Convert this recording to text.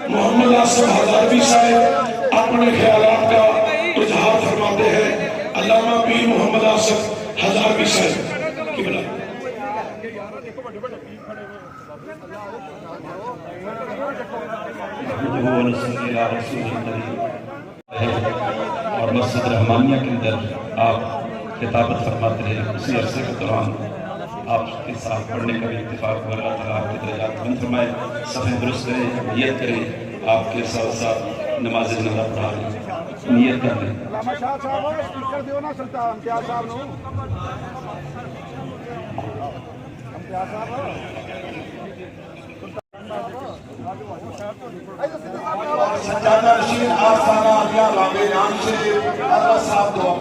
मोहम्मद आसिफ हजारवी साहब अपने ख्यालात का इजहार फरमाते हैं। अल्लामा पीर मोहम्मद आसिफ हजारवी साहब की बना और मस्जिद रहमानिया के अंदर आप किताबत फरमाते रहे। उसी अरसे के दौरान आपके साथ पढ़ने का भी इत्तेफाक हुआ। अल्लाह ताला आपके दर्जात बुलंद फरमाए, सफ़े दुरुस्त करें, नियत करें, आपके साथ साथ नमाज जनाजा पढ़ा लें, नियत कर लें। सज्जादा रशीद आस्ताना अलिया लाबे नाम से अल्लाह साहब दुआ